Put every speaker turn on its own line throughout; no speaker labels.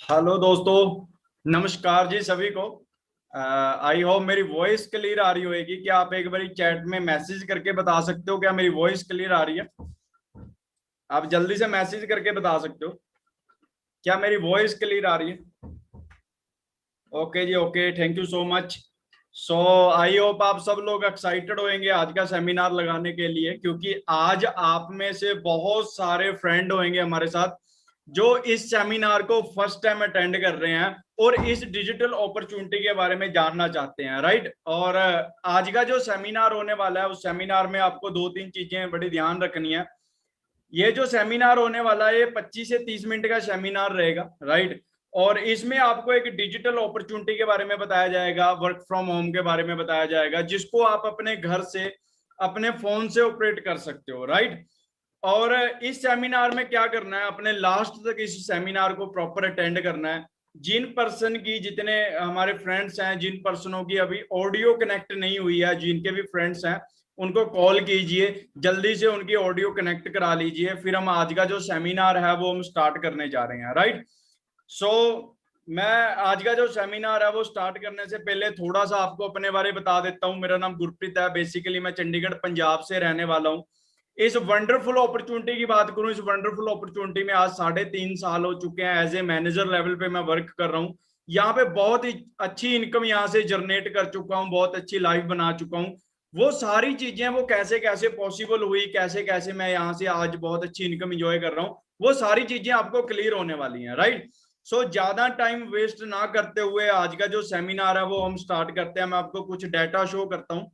Hello दोस्तों, नमस्कार जी सभी को। आई होप मेरी वॉइस क्लियर आ रही होगी। क्या आप एक बार चैट में मैसेज करके बता सकते हो क्या मेरी वॉइस क्लियर आ रही है? आप जल्दी से मैसेज करके बता सकते हो क्या मेरी वॉइस क्लियर आ रही है? ओके जी, okay, thank you so much. So I hope आप सब लोग एक्साइटेड होंगे आज का सेमिनार लगाने के लिए, क्योंकि आज आप में से बहुत सारे फ्रेंड होंगे हमारे साथ जो इस सेमिनार को फर्स्ट टाइम अटेंड कर रहे हैं और इस डिजिटल अपॉर्चुनिटी के बारे में जानना चाहते हैं, राइट। और आज का जो सेमिनार होने वाला है उस सेमिनार में आपको दो तीन चीजें बड़ी ध्यान रखनी है। ये जो सेमिनार होने वाला है ये 25 से 30 मिनट का सेमिनार रहेगा, राइट। और इसमें आपको एक डिजिटल अपॉर्चुनिटी के बारे में बताया जाएगा, वर्क फ्रॉम होम के बारे में बताया जाएगा, जिसको आप अपने घर से अपने फोन से ऑपरेट कर सकते हो, राइट। और इस सेमिनार में क्या करना है, अपने लास्ट तक इस सेमिनार को प्रॉपर अटेंड करना है। जिन पर्सन की, जितने हमारे फ्रेंड्स हैं, जिन पर्सनों की अभी ऑडियो कनेक्ट नहीं हुई है, जिनके भी फ्रेंड्स हैं, उनको कॉल कीजिए, जल्दी से उनकी ऑडियो कनेक्ट करा लीजिए। फिर हम आज का जो सेमिनार है वो हम स्टार्ट करने जा रहे हैं, राइट। सो मैं आज का जो सेमिनार है वो स्टार्ट करने से पहले थोड़ा सा आपको अपने बारे में बता देता हूँ। मेरा नाम गुरप्रीत है, बेसिकली मैं चंडीगढ़ पंजाब से रहने वाला हूँ। इस वंडरफुल अपॉर्चुनिटी की बात करूं, इस वंडरफुल अपॉर्चुनिटी में आज 3.5 साल हो चुके हैं। एज ए मैनेजर लेवल पे मैं वर्क कर रहा हूँ। यहाँ पे बहुत ही अच्छी इनकम यहाँ से जनरेट कर चुका हूँ, बहुत अच्छी लाइफ बना चुका हूँ। वो सारी चीजें वो कैसे कैसे पॉसिबल हुई, कैसे कैसे मैं यहाँ से आज बहुत अच्छी इनकम इंजॉय कर रहा हूँ, वो सारी चीजें आपको क्लियर होने वाली हैं, राइट। सो ज्यादा टाइम वेस्ट ना करते हुए आज का जो सेमिनार है वो हम स्टार्ट करते हैं। मैं आपको कुछ डाटा शो करता हूँ।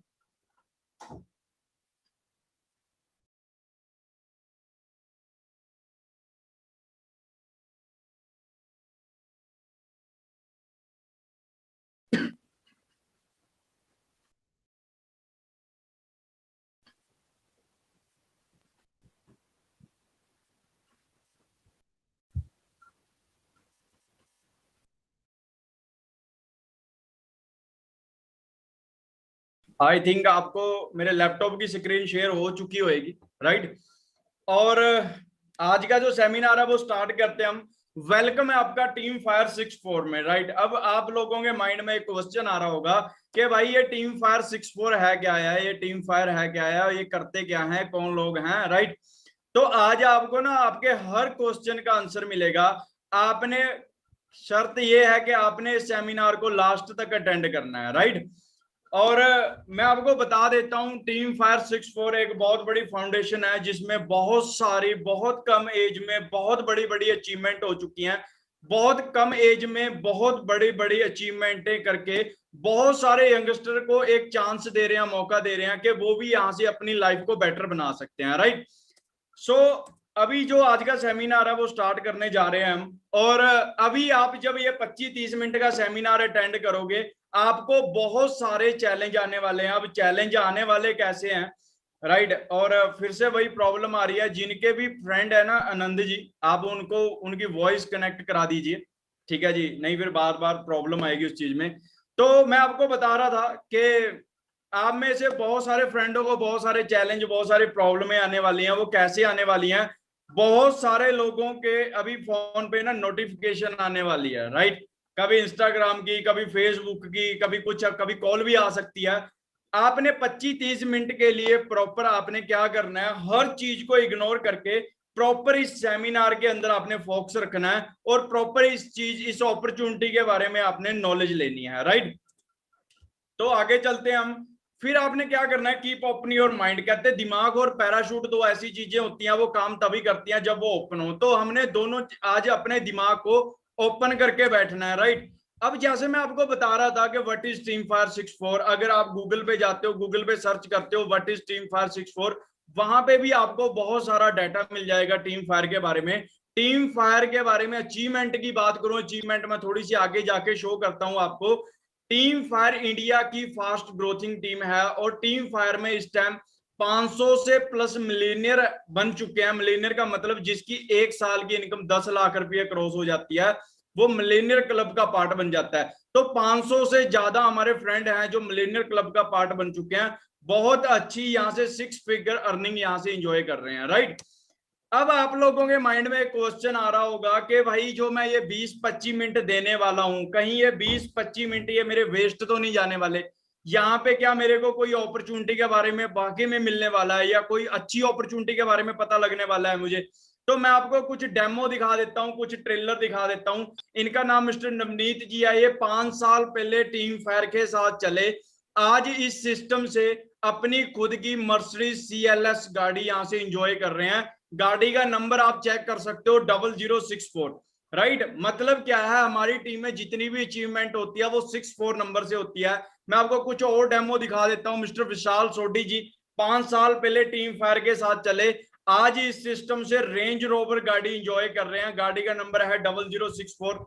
आई थिंक आपको मेरे लैपटॉप की स्क्रीन शेयर हो चुकी होगी, राइट। और आज का जो सेमिनार है वो स्टार्ट करते हैं हम। वेलकम है आपका टीम फायर 64 में, राइट। अब आप लोगों के माइंड में एक क्वेश्चन आ रहा होगा कि भाई ये टीम फायर 64 है क्या है, ये टीम फायर है क्या है, ये करते क्या है, कौन लोग हैं, राइट। तो आज आपको ना आपके हर क्वेश्चन का आंसर मिलेगा। आपने, शर्त ये है कि आपने इस सेमिनार को लास्ट तक अटेंड करना है, राइट। और मैं आपको बता देता हूं, टीम फायर 64 एक बहुत बड़ी फाउंडेशन है जिसमें बहुत सारी, बहुत कम एज में बहुत बड़ी बड़ी अचीवमेंट हो चुकी हैं। बहुत कम एज में बहुत बड़ी बड़ी अचीवमेंटें करके बहुत सारे यंगस्टर को एक चांस दे रहे हैं, मौका दे रहे हैं कि वो भी यहां से अपनी लाइफ को बेटर बना सकते हैं, राइट। सो अभी जो आज का सेमिनार है वो स्टार्ट करने जा रहे हैं हम। और अभी आप जब ये 25-30 मिनट का सेमिनार अटेंड करोगे, आपको बहुत सारे चैलेंज आने वाले हैं। अब चैलेंज आने वाले कैसे हैं, राइट। और फिर से वही प्रॉब्लम आ रही है, जिनके भी फ्रेंड है ना आनंद जी, आप उनको उनकी वॉइस कनेक्ट करा दीजिए, ठीक है जी, नहीं फिर बार बार प्रॉब्लम आएगी उस चीज में। तो मैं आपको बता रहा था कि आप में से बहुत सारे फ्रेंडों को बहुत सारे चैलेंज, बहुत सारी प्रॉब्लमें आने वाली हैं। वो कैसे आने वाली हैं, बहुत सारे लोगों के अभी फोन पे ना नोटिफिकेशन आने वाली है, राइट। कभी इंस्टाग्राम की, कभी फेसबुक की, कभी कुछ, कभी कॉल भी आ सकती है। आपने 25-30 मिनट के लिए प्रॉपर आपने क्या करना है, हर चीज को इग्नोर करके प्रॉपर इस सेमिनार के अंदर आपने फोकस रखना है और प्रॉपर इस चीज, इस अपॉर्चुनिटी के बारे में आपने नॉलेज लेनी है, राइट। तो आगे चलते हैं हम। फिर आपने क्या करना है, कीप ओपन योर माइंड। कहते हैं दिमाग और पैराशूट दो ऐसी चीजें होती हैं, वो काम तभी करती हैं जब वो ओपन हो। तो हमने दोनों आज अपने दिमाग को ओपन करके बैठना है, राइट। अब जैसे मैं आपको बता रहा था कि व्हाट इज टीम फायर 64, अगर आप गूगल पे जाते हो, गूगल पे सर्च करते हो व्हाट इज टीम फायर 64, वहां पे भी आपको बहुत सारा डाटा मिल जाएगा टीम फायर के बारे में। टीम फायर के बारे में अचीवमेंट की बात करूं, अचीवमेंट मैं थोड़ी सी आगे जाके शो करता हूं आपको। टीम फायर इंडिया की फास्ट ग्रोथिंग टीम है और टीम फायर में इस टाइम 500 से प्लस मिलीनियर बन चुके हैं। मिलीनियर का मतलब जिसकी एक साल की इनकम 10 लाख रुपए क्रॉस हो जाती है, वो मिलेनियर क्लब का पार्ट बन जाता है। तो 500 से ज्यादा हमारे फ्रेंड हैं जो मिलेनियर क्लब का पार्ट बन चुके हैं। बहुत अच्छी यहाँ से 6 फिगर अर्निंग यहाँ से एंजॉय कर रहे हैं, राइट। अब आप लोगों के माइंड में एक क्वेश्चन आ रहा होगा कि भाई जो मैं ये 20-25 मिनट देने वाला हूं, कहीं ये 20-25 मिनट ये मेरे वेस्ट तो नहीं जाने वाले? यहाँ पे क्या मेरे को कोई अपॉर्चुनिटी के बारे में बाकी में मिलने वाला है, या कोई अच्छी अपॉर्चुनिटी के बारे में पता लगने वाला है मुझे? तो मैं आपको कुछ डेमो दिखा देता हूँ, कुछ ट्रेलर दिखा देता हूँ। इनका नाम मिस्टर नवनीत जी है। ये 5 साल पहले टीम फायर के साथ चले, आज इस सिस्टम से अपनी खुद की मर्सिडीज CLS गाड़ी यहाँ से इंजॉय कर रहे हैं। गाड़ी का नंबर आप चेक कर सकते हो, 0064। राइट, मतलब क्या है, हमारी टीम में जितनी भी अचीवमेंट होती है वो 64 नंबर से होती है। मैं आपको कुछ और डेमो दिखा देता हूँ। मिस्टर विशाल सोडी जी 5 साल पहले टीम फायर के साथ चले, आज इस सिस्टम से रेंज रोवर गाड़ी इंजॉय कर रहे हैं। गाड़ी का नंबर है 0064।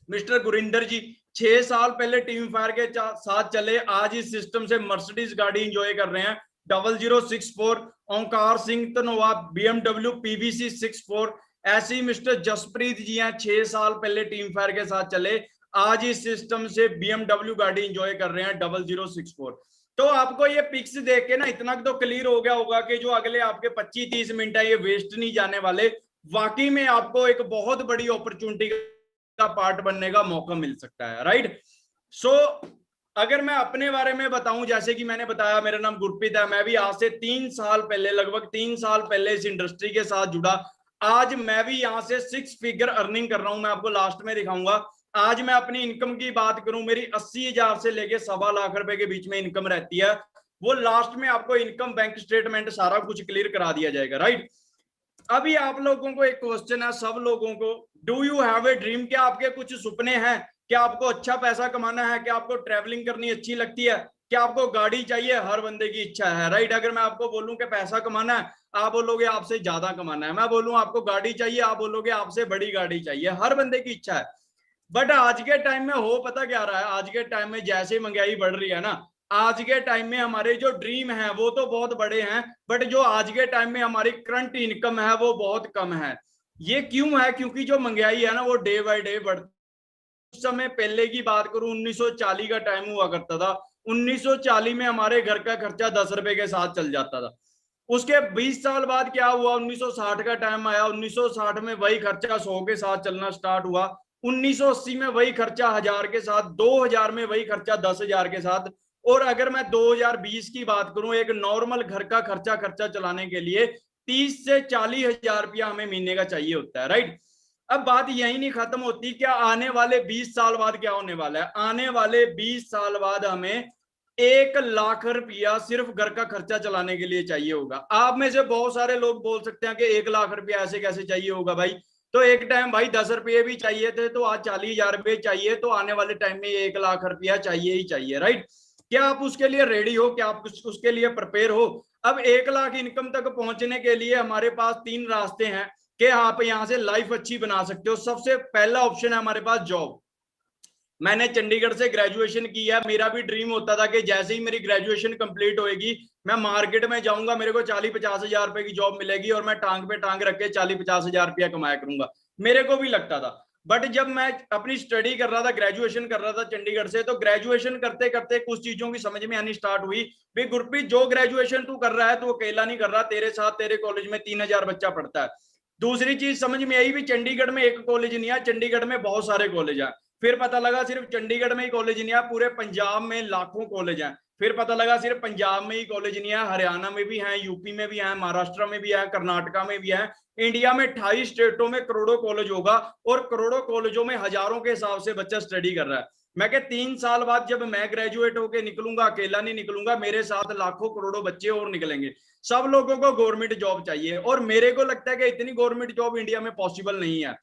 मिस्टर गुरिंदर जी 6 साल पहले टीम फायर के साथ चले, आज इस सिस्टम से मर्सिडीज गाड़ी इंजॉय कर रहे हैं, 0064। ओंकार सिंह तनोआ BMW PVC 64। ऐसे ही मिस्टर जसप्रीत जी हैं, 6 साल पहले टीम फायर के साथ चले, आज इस सिस्टम से BMW गाड़ी इंजॉय कर रहे हैं, 0064। तो आपको ये पिक्स देख के ना इतना तो क्लियर हो गया होगा कि जो अगले आपके 25-30 मिनट है ये वेस्ट नहीं जाने वाले। वाकई में आपको एक बहुत बड़ी अपॉर्चुनिटी का पार्ट बनने का मौका मिल सकता है। राइट, सो अगर मैं अपने बारे में बताऊं, जैसे कि मैंने बताया मेरा नाम गुरप्रीत है, मैं भी आज से 3 साल पहले, लगभग 3 साल पहले इस इंडस्ट्री के साथ जुड़ा। आज मैं भी यहाँ से 6 फिगर अर्निंग कर रहा हूं। मैं आपको लास्ट में दिखाऊंगा। आज मैं अपनी इनकम की बात करूं, मेरी 80,000 से लेके 1.25 लाख रुपए के बीच में इनकम रहती है। वो लास्ट में आपको इनकम, बैंक स्टेटमेंट सारा कुछ क्लियर करा दिया जाएगा। राइट, अभी आप लोगों को एक क्वेश्चन है, सब लोगों को, do you have a dream? क्या आपके कुछ सपने हैं? क्या आपको अच्छा पैसा कमाना है? क्या आपको ट्रैवलिंग करनी अच्छी लगती है? क्या आपको गाड़ी चाहिए? हर बंदे की इच्छा है। राइट, अगर मैं आपको बोलूं कि पैसा कमाना है, आप बोलोगे आपसे ज्यादा कमाना है। मैं बोलूं आपको गाड़ी चाहिए, आप बोलोगे आपसे बड़ी गाड़ी चाहिए। हर बंदे की इच्छा है। बट आज के टाइम में हो पता क्या रहा है, आज के टाइम में जैसे महंगाई बढ़ रही है ना, आज के टाइम में हमारे जो ड्रीम है वो तो बहुत बड़े हैं, बट जो आज के टाइम में हमारी करंट इनकम है वो बहुत कम है। ये क्यों है? क्योंकि जो महंगाई है ना वो डे बाय डे बढ़। उस समय पहले की बात करूं, 1940 का टाइम हुआ करता था। 1940 में हमारे घर का खर्चा 10 रुपए के साथ चल जाता था। उसके 20 साल बाद क्या हुआ, 1960 का टाइम आया। 1960 में वही खर्चा 100 के साथ चलना स्टार्ट हुआ। 1980 में वही खर्चा 1000 के साथ, 2000 में वही खर्चा 10,000 के साथ। और अगर मैं 2020 की बात करूं, एक नॉर्मल घर का खर्चा चलाने के लिए 30 से 40,000 रुपया हमें महीने का चाहिए होता है। राइट, अब बात यही नहीं खत्म होती, क्या आने वाले 20 साल बाद क्या होने वाला है? आने वाले 20 साल बाद हमें 1 लाख रुपया सिर्फ घर का खर्चा चलाने के लिए चाहिए होगा। आप में से बहुत सारे लोग बोल सकते हैं कि 1 लाख रुपया ऐसे कैसे चाहिए होगा भाई? तो एक टाइम भाई 10 रुपये भी चाहिए थे, तो आज 40,000 रुपये चाहिए, तो आने वाले टाइम में 1 लाख रुपया चाहिए ही चाहिए। राइट, क्या आप उसके लिए रेडी हो? क्या आप उसके लिए प्रिपेयर हो? अब 1 लाख इनकम तक पहुंचने के लिए हमारे पास 3 रास्ते हैं कि आप यहां से लाइफ अच्छी बना सकते हो। सबसे पहला ऑप्शन है हमारे पास जॉब। मैंने चंडीगढ़ से ग्रेजुएशन किया है। मेरा भी ड्रीम होता था कि जैसे ही मेरी ग्रेजुएशन कंप्लीट होएगी, मैं मार्केट में जाऊंगा, मेरे को 40-50 हजार रुपए की जॉब मिलेगी और मैं टांग पे टांग रख के 40-50 हजार रुपया कमाया करूंगा। मेरे को भी लगता था। बट जब मैं अपनी स्टडी कर रहा था, ग्रेजुएशन कर रहा था चंडीगढ़ से, तो ग्रेजुएशन करते करते कुछ चीजों की समझ में आनी स्टार्ट हुई। भाई गुरप्रीत, जो ग्रेजुएशन तू कर रहा है तू अकेला नहीं कर रहा, तेरे साथ तेरे कॉलेज में 3,000 बच्चा पढ़ता है। दूसरी चीज समझ में आई भी, चंडीगढ़ में एक कॉलेज नहीं है, चंडीगढ़ में बहुत सारे कॉलेज हैं। फिर पता लगा सिर्फ चंडीगढ़ में ही कॉलेज नहीं है, पूरे पंजाब में लाखों कॉलेज हैं। फिर पता लगा सिर्फ पंजाब में ही कॉलेज नहीं है, हरियाणा में भी हैं, यूपी में भी हैं, महाराष्ट्र में भी है, कर्नाटका में भी है। इंडिया में 28 स्टेटों में करोड़ों कॉलेज होगा, और करोड़ों कॉलेजों में हजारों के हिसाब से बच्चा स्टडी कर रहा है। मैं क्या 3 साल बाद जब मैं ग्रेजुएट होकर निकलूंगा, अकेला नहीं निकलूंगा, मेरे साथ लाखों करोड़ों बच्चे और निकलेंगे। सब लोगों को गवर्नमेंट जॉब चाहिए, और मेरे को लगता है कि इतनी गवर्नमेंट जॉब इंडिया में पॉसिबल नहीं है।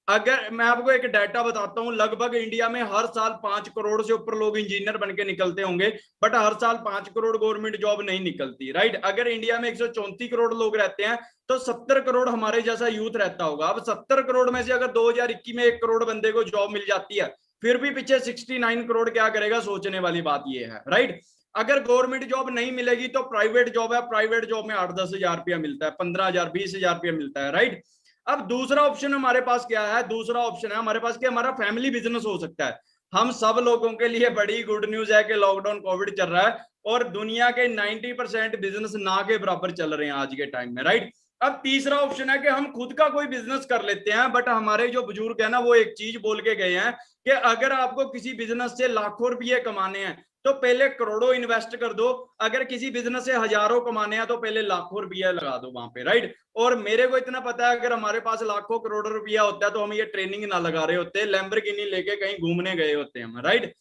अगर मैं आपको एक डाटा बताता हूं, लगभग इंडिया में हर साल 5 करोड़ से ऊपर लोग इंजीनियर बन के निकलते होंगे, बट हर साल 5 करोड़ गवर्नमेंट जॉब नहीं निकलती। राइट, अगर इंडिया में 134 करोड़ लोग रहते हैं तो 70 करोड़ हमारे जैसा यूथ रहता होगा। अब 70 करोड़ में से अगर 2021 में 1 करोड़ बंदे को जॉब मिल जाती है, फिर भी पीछे 69 करोड़ क्या करेगा? सोचने वाली बात यह है। राइट, अगर गवर्नमेंट जॉब नहीं मिलेगी तो प्राइवेट जॉब है, प्राइवेट जॉब में 8-10 हजार रुपया मिलता है, 15,000 20,000 रुपया मिलता है। राइट, अब दूसरा ऑप्शन हमारे पास क्या है? दूसरा ऑप्शन है हमारे पास कि हमारा फैमिली बिजनेस हो सकता है। हम सब लोगों के लिए बड़ी गुड न्यूज है कि लॉकडाउन कोविड चल रहा है और दुनिया के 90% बिजनेस ना के बराबर चल रहे हैं आज के टाइम में। राइट, अब तीसरा ऑप्शन है कि हम खुद का कोई बिजनेस कर लेते हैं, बट हमारे जो बुजुर्ग है ना वो एक चीज बोल के गए हैं कि अगर आपको किसी बिजनेस से लाखों रुपये कमाने हैं तो पहले करोड़ों इन्वेस्ट कर दो, अगर किसी बिजनेस से हजारों कमाने हैं तो पहले लाखों रुपया लगा दो वहां पे, राइट। और मेरे को इतना पता है अगर हमारे पास लाखों करोड़ों रुपया होता है तो हम ये ट्रेनिंग ना लगा रहे होते, लैम्बोर्गिनी लेके कहीं घूमने गए होते हम, राइट।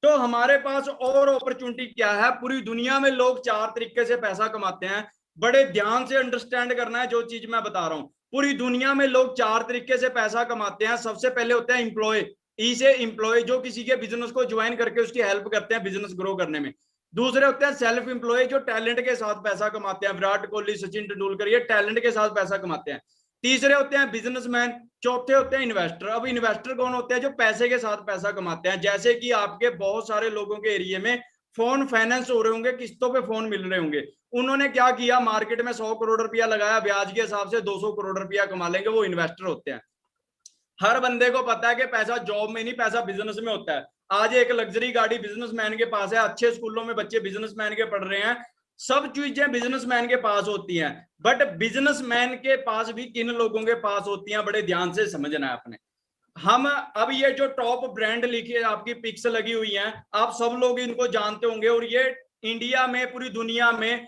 तो हमारे पास और अपॉर्चुनिटी क्या है, पूरी दुनिया में लोग 4 तरीके से पैसा कमाते हैं। बड़े ध्यान से अंडरस्टैंड करना है जो चीज मैं बता रहा हूं। पूरी दुनिया में लोग 4 तरीके से पैसा कमाते हैं। सबसे पहले होता है एम्प्लॉय, ई से एम्प्लॉय, जो किसी के बिजनेस को ज्वाइन करके उसकी हेल्प करते हैं बिजनेस ग्रो करने में। दूसरे होते हैं सेल्फ एम्प्लॉय, जो टैलेंट के साथ पैसा कमाते हैं, विराट कोहली, सचिन तेंदुलकर, ये टैलेंट के साथ पैसा कमाते हैं। तीसरे होते हैं बिजनेसमैन। चौथे होते हैं इन्वेस्टर। अब इन्वेस्टर कौन होते हैं, जो पैसे के साथ पैसा कमाते हैं। जैसे कि आपके बहुत सारे लोगों के एरिया में फोन फाइनेंस हो रहे होंगे, किस्तों पे फोन मिल रहे होंगे। उन्होंने क्या किया, मार्केट में 100 करोड़ रुपया लगाया, ब्याज के हिसाब से 200 करोड़ रुपया कमा लेंगे, वो इन्वेस्टर होते हैं। हर बंदे को पता है कि पैसा जॉब में नहीं, पैसा बिजनेस में होता है। आज एक लग्जरी गाड़ी बिजनेसमैन के पास है, अच्छे स्कूलों में बच्चे बिजनेसमैन के पढ़ रहे हैं, सब चीजें बिजनेसमैन के पास होती हैं। बट बिजनेसमैन के पास भी किन लोगों के पास होती हैं, बड़े ध्यान से समझना है अपने। हम अब ये जो टॉप ब्रांड लिखी है, आपकी पिक्स लगी हुई हैं, आप सब लोग इनको जानते होंगे, और ये इंडिया में, पूरी दुनिया में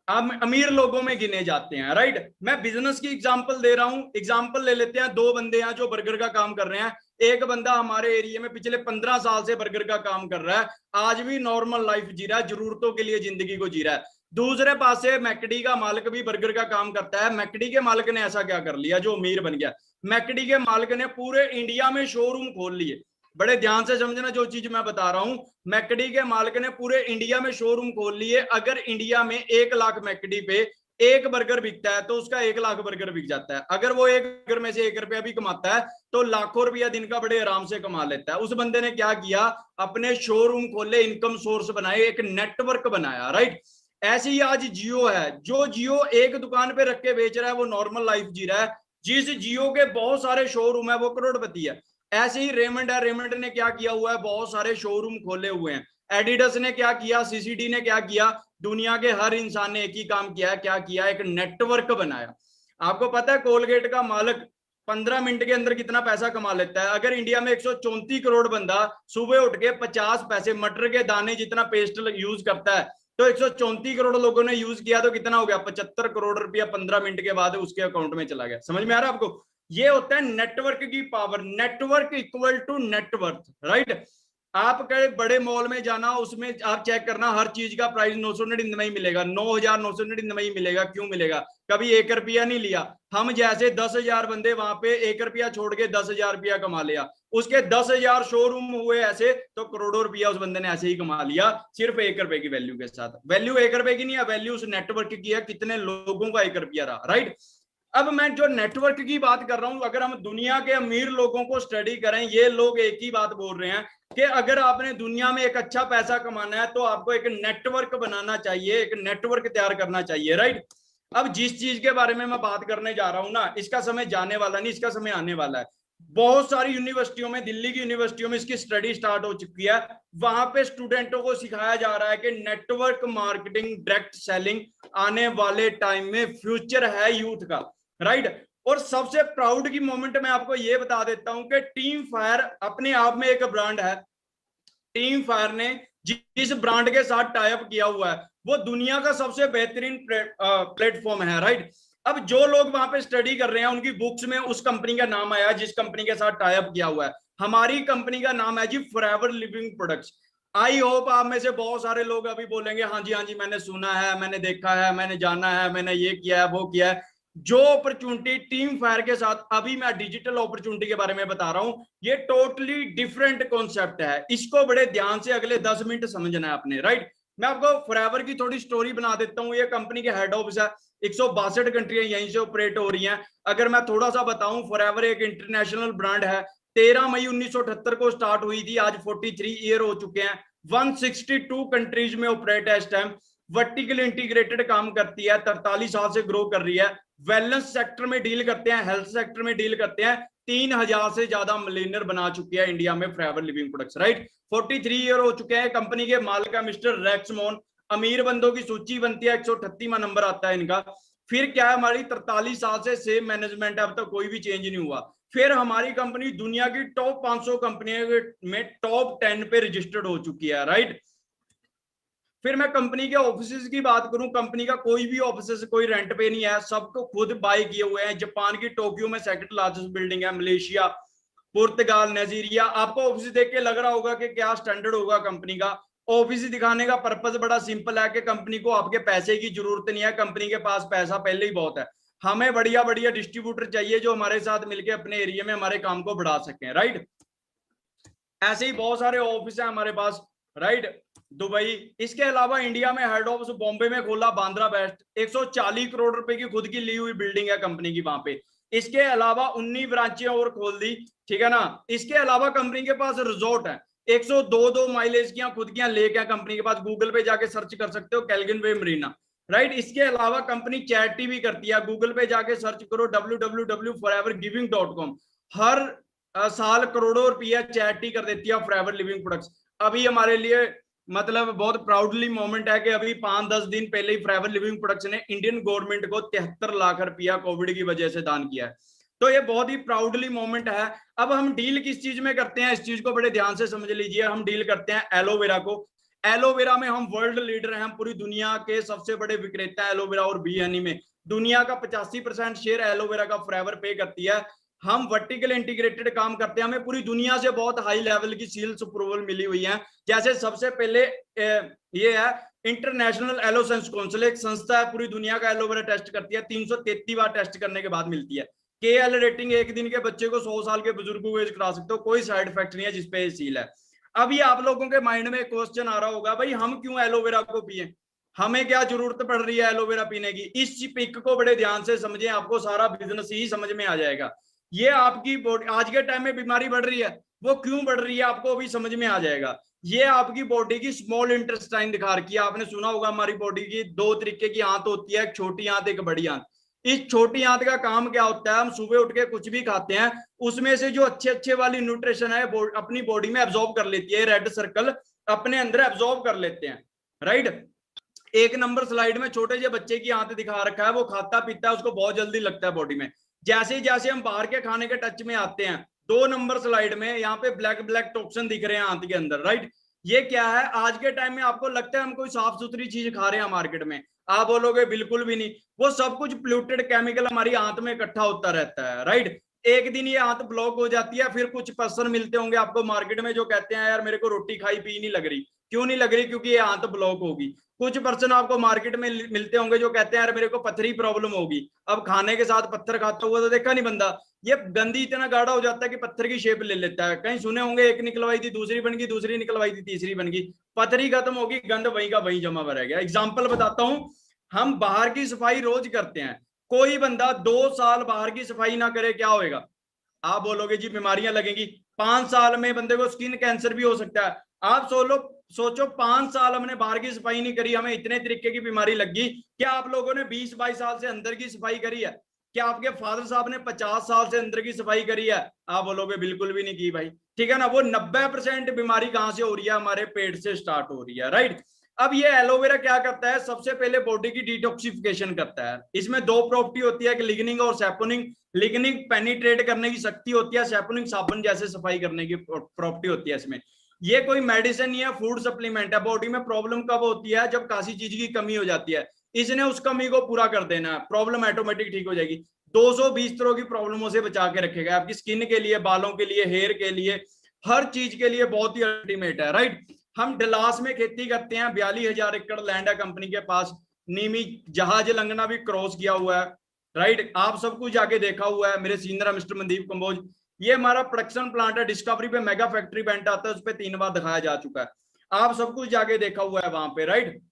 अमीर लोगों में गिने जाते हैं, राइट। मैं बिजनेस की एग्जांपल दे रहा हूं। एग्जांपल ले लेते हैं, 2 बंदे हैं जो बर्गर का काम कर रहे हैं। एक बंदा हमारे एरिया में पिछले 15 साल से बर्गर का काम कर रहा है, आज भी नॉर्मल लाइफ जी रहा है, जरूरतों के लिए जिंदगी को जी रहा है। दूसरे पासे मैकडी का मालिक भी बर्गर का काम करता है। मैकडी के मालिक ने ऐसा क्या कर लिया जो अमीर बन गया, मैकडी के मालिक ने पूरे इंडिया में शोरूम खोल लिए। बड़े ध्यान से समझना जो चीज मैं बता रहा हूं। मैकडी के मालिक ने पूरे इंडिया में शोरूम खोल लिए। अगर इंडिया में 1 लाख मैकडी पे एक बर्गर बिकता है तो उसका 1 लाख बर्गर बिक जाता है। अगर वो एक बर्गर में से 1 रुपया भी कमाता है तो लाखों रुपया दिन का बड़े आराम से कमा लेता है। उस बंदे ने क्या किया, अपने शोरूम खोले, इनकम सोर्स बनाए, एक नेटवर्क बनाया, राइट। ऐसे ही आज जियो है, जो जियो एक दुकान पे रख के बेच रहा है वो नॉर्मल लाइफ जी रहा है। जिस जियो के बहुत सारे शोरूम है वो करोड़पति है। ऐसे ही रेमंड है, रेमंड ने क्या किया हुआ है, बहुत सारे शोरूम खोले हुए हैं। एडिडस ने क्या किया, सीसीडी ने क्या किया, दुनिया के हर इंसान ने एक ही काम किया है, क्या किया, एक नेटवर्क बनाया। आपको पता है कोलगेट का मालिक 15 मिनट के अंदर कितना पैसा कमा लेता है। अगर इंडिया में 134 करोड़ बंदा सुबह उठ के 50 पैसे मटर के दाने जितना पेस्ट यूज करता है, तो 134 करोड़ लोगों ने यूज किया तो कितना हो गया, 75 करोड़ रुपया 15 मिनट के बाद उसके अकाउंट में चला गया। समझ में आ रहा है आपको? ये होता है नेटवर्क की पावर। Network equal to net worth, right. आप कहीं बड़े मॉल में जाना, उसमें आप चेक करना, हर चीज का प्राइस 999 ही मिलेगा, 9,999 ही मिलेगा। क्यों मिलेगा? कभी 1 रुपया नहीं लिया। हम जैसे 10,000 बंदे वहां पे 1 रुपया छोड़ के 10,000 रुपया कमा लिया, उसके 10,000 शोरूम हुए ऐसे, तो करोड़ों रुपया उस बंदे ने ऐसे ही कमा लिया, सिर्फ 1 रुपए की वैल्यू के साथ। वैल्यू 1 रुपए की नहीं है, वैल्यू उस नेटवर्क की है, कितने लोगों का 1 रुपया रहा, राइट। अब मैं जो नेटवर्क की बात कर रहा हूं, अगर हम दुनिया के अमीर लोगों को स्टडी करें, ये लोग एक ही बात बोल रहे हैं कि अगर आपने दुनिया में एक अच्छा पैसा कमाना है तो आपको एक नेटवर्क बनाना चाहिए, एक नेटवर्क तैयार करना चाहिए, राइट। अब जिस चीज के बारे में मैं बात करने जा रहा हूं ना, इसका समय जाने वाला नहीं, इसका समय आने वाला है। बहुत सारी यूनिवर्सिटियों में, दिल्ली की यूनिवर्सिटियों में इसकी स्टडी स्टार्ट हो चुकी है। वहां पे स्टूडेंटों को सिखाया जा रहा है कि नेटवर्क मार्केटिंग, डायरेक्ट सेलिंग आने वाले टाइम में फ्यूचर है यूथ का, राइट। और सबसे प्राउड की मोमेंट मैं आपको यह बता देता हूं कि टीम फायर अपने आप में एक ब्रांड है। टीम फायर ने जिस ब्रांड के साथ टाइप किया हुआ है वो दुनिया का सबसे बेहतरीन प्लेटफॉर्म है, राइट। अब जो लोग वहां पे स्टडी कर रहे हैं उनकी बुक्स में उस कंपनी का नाम आया जिस कंपनी के साथ टाइप किया हुआ है। हमारी कंपनी का नाम है जी forever living products. I hope आप में से बहुत सारे लोग अभी बोलेंगे हाँ जी मैंने सुना है, मैंने देखा है, मैंने जाना है, मैंने ये किया है, वो किया है। जो अपॉर्चुनिटी टीम फायर के साथ, अभी मैं डिजिटल अपॉर्चुनिटी के बारे में बता रहा हूं, ये टोटली डिफरेंट कॉन्सेप्ट है। इसको बड़े ध्यान से अगले 10 मिनट समझना है आपने, राइट। मैं आपको फॉरएवर की थोड़ी स्टोरी बना देता हूं। ये कंपनी के हेड ऑफिस है, 162 कंट्रियां यहीं से ऑपरेट हो रही हैं। अगर मैं थोड़ा सा बताऊं, फॉरएवर एक इंटरनेशनल ब्रांड है। 13 मई 1978 को स्टार्ट हुई थी, आज 43 ईयर हो चुके हैं। 162 कंट्रीज में ऑपरेट है इस टाइम। वर्टिकल इंटीग्रेटेड काम करती है, 43 साल से ग्रो कर रही है। वेलनेस सेक्टर में डील करते हैं, हेल्थ सेक्टर में डील करते हैं। 3,000 से ज्यादा मिलियनर बना चुकी है इंडिया में forever living products, right. 43 year हो चुके हैं। कंपनी के मालिक है मिस्टर रेक्समोन। अमीर बंदों की सूची बनती है, 138वां नंबर आता है इनका। फिर क्या है, हमारी 43 साल से सेम मैनेजमेंट है, अब तक कोई भी चेंज नहीं हुआ। फिर हमारी कंपनी दुनिया की टॉप 500 कंपनियों में टॉप 10 पे रजिस्टर्ड हो चुकी है, राइट। फिर मैं कंपनी के ऑफिस की बात करूं, कंपनी का कोई भी ऑफिस कोई रेंट पे नहीं है, सबको खुद बाय किए हुए हैं। जापान की टोक्यो में सेकंड लार्जेस्ट बिल्डिंग है, मलेशिया, पुर्तगाल, नाइजीरिया। आपको ऑफिस देख के लग रहा होगा कि क्या स्टैंडर्ड होगा कंपनी का। ऑफिस दिखाने का पर्पज बड़ा सिंपल है कि कंपनी को आपके पैसे की जरूरत नहीं है, कंपनी के पास पैसा पहले ही बहुत है। हमें बढ़िया बढ़िया डिस्ट्रीब्यूटर चाहिए जो हमारे साथ मिलकर अपने एरिया में हमारे काम को बढ़ा सकें, राइट। ऐसे ही बहुत सारे ऑफिस हैं हमारे पास, राइट। दुबई, इसके अलावा इंडिया में हेड ऑफिस बॉम्बे में खोला, बांद्रा वेस्ट, 140 करोड़ रुपए की खुद की ली हुई बिल्डिंग है कंपनी की वहां पे। इसके अलावा 19 ब्रांचें और खोल दी, ठीक है ना। इसके अलावा कंपनी के पास रिजॉर्ट है, 102 माइलेज की खुद की लेक है कंपनी के पास, गूगल पे जाके सर्च कर सकते हो, कैलगन वे मरीना, राइट। इसके अलावा कंपनी चैरिटी भी करती है, गूगल पे जाके सर्च करो www.forevergiving.com। हर साल करोड़ों रुपया चैरिटी कर देती है फॉरएवर लिविंग प्रोडक्ट्स। अभी हमारे लिए मतलब बहुत प्राउडली मोमेंट है कि अभी 5-10 दिन पहले ही फॉरएवर लिविंग प्रोडक्ट्स ने इंडियन गवर्नमेंट को 73 लाख रुपया कोविड की वजह से दान किया है। तो ये बहुत ही प्राउडली मोमेंट है। अब हम डील किस चीज में करते हैं, इस चीज को बड़े ध्यान से समझ लीजिए। हम डील करते हैं एलोवेरा को। एलोवेरा में हम वर्ल्ड लीडर हैं, हम पूरी दुनिया के सबसे बड़े विक्रेता हैं एलोवेरा और बी हनी में। दुनिया का 85% शेयर एलोवेरा का फॉरएवर पे करती है। हम वर्टिकल इंटीग्रेटेड काम करते हैं, हमें पूरी दुनिया से बहुत हाई लेवल की सील्स अप्रूवल मिली हुई है। जैसे सबसे पहले ये है इंटरनेशनल एलोसेंस काउंसिल, एक संस्था है पूरी दुनिया का एलोवेरा टेस्ट करती है, 333 बार टेस्ट करने के बाद मिलती है। केएल रेटिंग, एक दिन के बच्चे को 100 साल के बुजुर्ग को यूज करा सकते हो, कोई साइड इफेक्ट नहीं है जिसपे सील है। अभी आप लोगों के माइंड में क्वेश्चन आ रहा होगा, भाई हम क्यों एलोवेरा को पिए, हमें क्या जरूरत पड़ रही है एलोवेरा पीने की। इस पिक को बड़े ध्यान से समझें, आपको सारा बिजनेस ही समझ में आ जाएगा। ये आपकी बॉडी आज के टाइम में बीमारी बढ़ रही है, वो क्यों बढ़ रही है आपको अभी समझ में आ जाएगा। ये आपकी बॉडी की स्मॉल इंटेस्टाइन दिखा रखी है। आपने सुना होगा हमारी बॉडी की 2 तरीके की आंत होती है, एक छोटी आंत एक बड़ी आंत। इस छोटी आंत का काम क्या होता है, हम सुबह उठ के कुछ भी खाते हैं, उसमें से जो अच्छे अच्छे वाली न्यूट्रिशन है अपनी बॉडी में एब्जॉर्ब कर लेती है, रेड सर्कल अपने अंदर एब्जॉर्ब कर लेते हैं, राइट। 1 नंबर स्लाइड में छोटे से बच्चे की आंत दिखा रखा है, वो खाता पीता है, उसको बहुत जल्दी लगता है बॉडी में। जैसे जैसे हम बाहर के खाने के टच में आते हैं, 2 नंबर स्लाइड में यहाँ पे ब्लैक ब्लैक टॉक्सिन दिख रहे हैं आंत के अंदर, राइट। ये क्या है, आज के टाइम में आपको लगता है हम कोई साफ सुथरी चीज खा रहे हैं मार्केट में, आप बोलोगे बिल्कुल भी नहीं। वो सब कुछ पोल्यूटेड केमिकल हमारी आंत में इकट्ठा होता रहता है, राइट। एक दिन ये आंत ब्लॉक हो जाती है, फिर कुछ पर्सन मिलते होंगे आपको मार्केट में जो कहते हैं यार मेरे को रोटी खाई पी नहीं लग रही। क्यों नहीं लग रही, क्योंकि ये आंत ब्लॉक होगी। कुछ पर्सन आपको मार्केट में मिलते होंगे जो कहते हैं यार मेरे को पथरी प्रॉब्लम होगी। अब खाने के साथ पत्थर खाता हुआ तो देखा नहीं बंदा, ये गंदी इतना गाढ़ा हो जाता है कि पत्थर की शेप ले लेता है। कहीं सुने होंगे एक निकलवाई थी दूसरी बन गई, दूसरी निकलवाई थी तीसरी बन गई, पथरी खत्म होगी, गंद वहीं का वहीं जमा रह गया। एग्जाम्पल बताता हूं, हम बाहर की सफाई रोज करते हैं, कोई बंदा 2 साल बाहर की सफाई ना करे क्या होएगा, आप बोलोगे जी बीमारियां लगेंगी। 5 साल में बंदे को स्किन कैंसर भी हो सकता है। आप सोचो 5 साल हमने बाहर की सफाई नहीं करी, हमें इतने तरीके की बीमारी लगी। क्या आप लोगों ने 20-22 साल से अंदर की सफाई करी है? क्या आपके फादर साहब ने 50 साल से अंदर की सफाई करी है? आप बोलोगे बिल्कुल भी नहीं की भाई, ठीक है ना। वो 90% बीमारी कहां से हो रही है, हमारे पेट से स्टार्ट हो रही है, राइट। अब ये एलोवेरा क्या करता है, सबसे पहले बॉडी की डिटॉक्सिफिकेशन करता है। इसमें 2 प्रॉपर्टी होती है कि लिग्निंग और सैपोनिंग। लिग्निंग पेनिट्रेट करने की शक्ति होती है, सैपोनिंग साबुन जैसे सफाई करने की प्रॉपर्टी होती है इसमें। ये कोई मेडिसिन नहीं है, फूड सप्लीमेंट है। बॉडी में प्रॉब्लम कब होती है, जब किसी चीज की कमी हो जाती है, इसने उस कमी को पूरा कर देना है, प्रॉब्लम ऑटोमेटिक ठीक हो जाएगी। 220 तरह की प्रॉब्लमों से बचा के रखेगा, आपकी स्किन के लिए, बालों के लिए, हेयर के लिए, हर चीज के लिए बहुत ही अल्टीमेट है, राइट। हम डलास में खेती करते हैं, 42,000 एकड़ लैंड है कंपनी के पास। नीमी जहाज लंगना भी क्रॉस किया हुआ है, राइट। आप सब कुछ जाके देखा हुआ है, मेरे सीनियर मिस्टर मनदीप कंबोज। ये हमारा प्रोडक्शन प्लांट है, डिस्कवरी पे मेगा फैक्ट्री इवेंट आता है, उस पर 3 बार दिखाया जा चुका है, आप सब कुछ जाके देखा हुआ है वहां पे, राइट।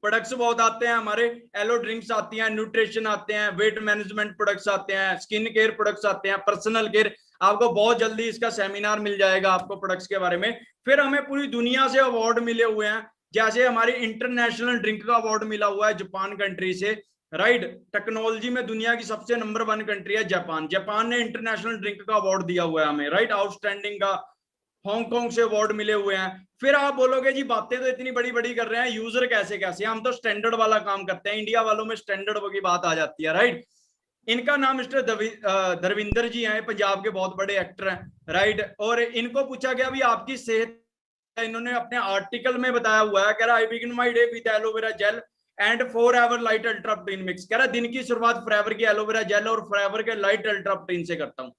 प्रोडक्ट्स बहुत आते हैं हमारे, एलो ड्रिंक्स आती हैं, न्यूट्रिशन आते हैं, वेट मैनेजमेंट प्रोडक्ट्स आते हैं, स्किन केयर प्रोडक्ट्स आते हैं, पर्सनल केयर। आपको बहुत जल्दी इसका सेमिनार मिल जाएगा आपको प्रोडक्ट्स के बारे में। फिर हमें पूरी दुनिया से अवार्ड मिले हुए हैं, जैसे हमारी इंटरनेशनल ड्रिंक का अवार्ड मिला हुआ है जापान कंट्री से, राइट। टेक्नोलॉजी में दुनिया की सबसे नंबर 1 कंट्री है जापान। जापान ने इंटरनेशनल ड्रिंक का अवार्ड दिया हुआ है हमें, राइट, आउटस्टैंडिंग का। हांगकांग से अवार्ड मिले हुए हैं। फिर आप बोलोगे जी बातें तो इतनी बड़ी बड़ी कर रहे हैं, यूजर कैसे कैसे, हम तो स्टैंडर्ड वाला काम करते हैं, इंडिया वालों में स्टैंडर्ड की बात आ जाती है, राइट। इनका नाम मिस्टर धर्मिंदर जी हैं, पंजाब के बहुत बड़े एक्टर हैं, राइट। और इनको पूछा गया भी आपकी सेहत, इन्होंने अपने आर्टिकल में बताया हुआ है, कह रहा I begin my day with aloe vera gel and forever light ultra protein mix. कह रहा दिन की शुरुआत फॉरएवर की एलोवेरा जेल और फॉरएवर के लाइट अल्ट्रा प्रोटीन से करता हूं।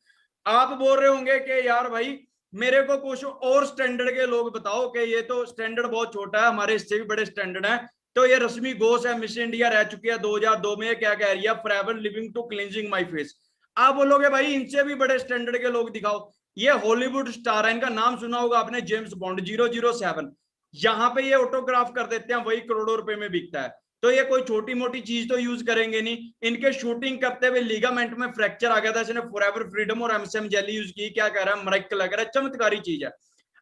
आप बोल रहे होंगे कि यार भाई मेरे को कुछ और स्टैंडर्ड के लोग बताओ कि ये तो स्टैंडर्ड बहुत छोटा है, हमारे इससे भी बड़े स्टैंडर्ड है। तो ये रश्मि घोष है, मिस इंडिया रह चुकी है 2002 में, क्या कह रही है, forever living to cleansing my face. आप बोलोगे भाई इनसे भी बड़े स्टैंडर्ड के लोग दिखाओ। ये हॉलीवुड स्टार है, इनका नाम सुना होगा आपने, जेम्स बॉन्ड 007। यहाँ पे ये ऑटोग्राफ कर देते हैं, वही करोड़ों रुपए में बिकता है। तो ये कोई छोटी मोटी चीज तो यूज करेंगे नहीं। इनके शूटिंग करते हुए लिगामेंट में फ्रैक्चर आ गया था, इसने फॉरएवर फ्रीडम और एमएसएम जेली यूज की, क्या कह रहा है, मरक लग रहा है, चमत्कारी चीज है।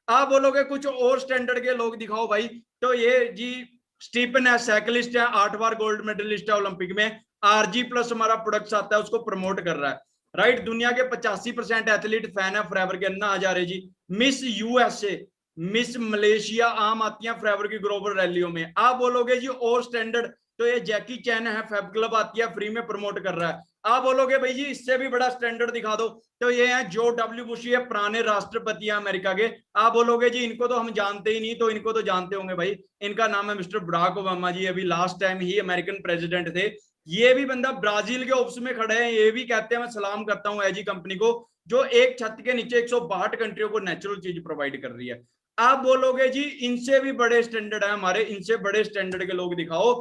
आप बोलोगे कुछ और स्टैंडर्ड के लोग दिखाओ भाई, तो ये जी स्टीफन है, साइकिलिस्ट है, 8 बार गोल्ड मेडलिस्ट है ओलंपिक में, आरजी प्लस हमारा प्रोडक्ट्स आता है उसको प्रमोट कर रहा है, राइट। दुनिया के 85% एथलीट फैन है फॉरएवर के। अन्ना हजारे जी मिस यूएसए, मिस मलेशिया आम आती है फॉरएवर की ग्लोबल रैलियों में। आप बोलोगे जी और स्टैंडर्ड, तो ये जैकी चैन है, फैब क्लब आती है, फ्री में प्रमोट कर रहा है। आप बोलोगे भाई जी इससे भी बड़ा स्टैंडर्ड दिखा दो, तो ये है जो डब्ल्यू बुश, ये पुराने राष्ट्रपति हैं अमेरिका के। आप बोलोगे जी इनको तो हम जानते ही नहीं, तो इनको तो जानते होंगे भाई, इनका नाम है मिस्टर बराक ओबामा जी, अभी लास्ट टाइम ही अमेरिकन प्रेसिडेंट थे। ये भी बंदा ब्राजील के ऑफिस में खड़े हैं, ये भी कहते हैं मैं सलाम करता हूँ एजी कंपनी को, जो एक छत के नीचे 162 कंट्रियों को नेचुरल चीज प्रोवाइड कर रही है। आप बोलोगे जी इनसे भी बड़े स्टैंडर्ड है हमारे, इनसे बड़े स्टैंडर्ड के लोग दिखाओ।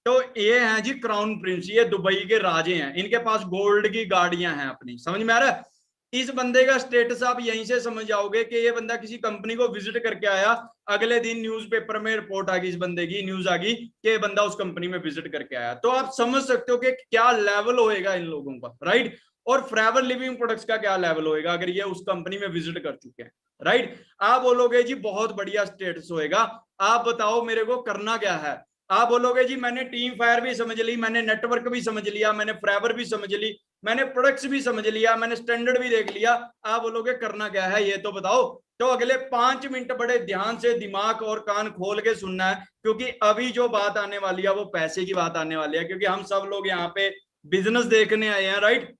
तो ये हैं जी क्राउन प्रिंस, ये दुबई के राजे हैं, इनके पास गोल्ड की गाड़ियां हैं अपनी, समझ में आ रहा है। इस बंदे का स्टेटस आप यहीं से समझ जाओगे कि ये बंदा किसी कंपनी को विजिट करके आया, अगले दिन न्यूज़पेपर में रिपोर्ट आ गई, इस बंदे की न्यूज आ गई कि ये बंदा उस कंपनी में विजिट करके आया। तो आप समझ सकते हो कि क्या लेवल होएगा इन लोगों का, राइट। और फॉरएवर लिविंग प्रोडक्ट्स का क्या लेवल होएगा अगर ये उस कंपनी में विजिट कर चुके हैं, राइट। आप बोलोगे जी बहुत बढ़िया स्टेटस होएगा। आप बताओ मेरे को करना क्या है। आप बोलोगे जी मैंने टीम फायर भी समझ ली, मैंने नेटवर्क भी समझ लिया, मैंने फॉरएवर भी समझ ली, मैंने प्रोडक्ट्स भी समझ लिया, मैंने स्टैंडर्ड भी देख लिया। आप बोलोगे करना क्या है ये तो बताओ। तो अगले 5 मिनट बड़े ध्यान से दिमाग और कान खोल के सुनना है, क्योंकि अभी जो बात आने वाली है वो पैसे की बात आने वाली है, क्योंकि हम सब लोग यहाँ पे बिजनेस देखने आए हैं, राइट।